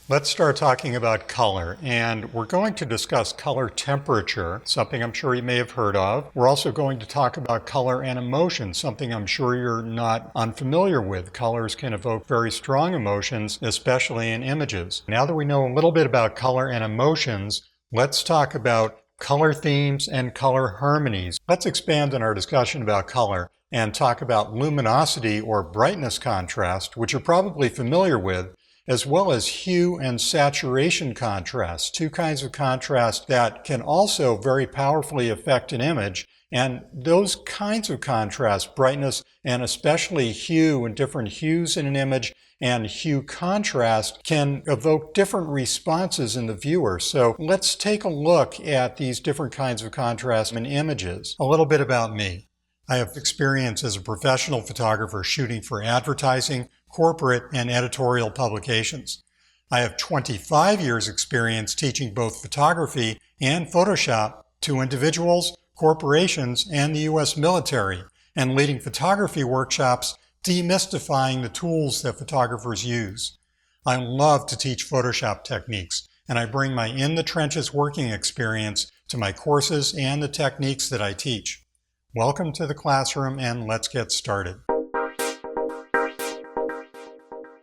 Let's start talking about color, and we're going to discuss color temperature, something I'm sure you may have heard of. We're also going to talk about color and emotion, something I'm sure you're not unfamiliar with. Colors can evoke very strong emotions, especially in images. Now that we know a little bit about color and emotions, let's talk about color themes and color harmonies. Let's expand on our discussion about color and talk about luminosity or brightness contrast, which you're probably familiar with, as well as hue and saturation contrast, two kinds of contrast that can also very powerfully affect an image. And those kinds of contrast, brightness and especially hue and different hues in an image and hue contrast, can evoke different responses in the viewer. So let's take a look at these different kinds of contrast in images. A little bit about me. I have experience as a professional photographer shooting for advertising, corporate, and editorial publications. I have 25 years experience teaching both photography and Photoshop to individuals, corporations, and the U.S. military, and leading photography workshops demystifying the tools that photographers use. I love to teach Photoshop techniques, and I bring my in-the-trenches working experience to my courses and the techniques that I teach. Welcome to the classroom, and let's get started.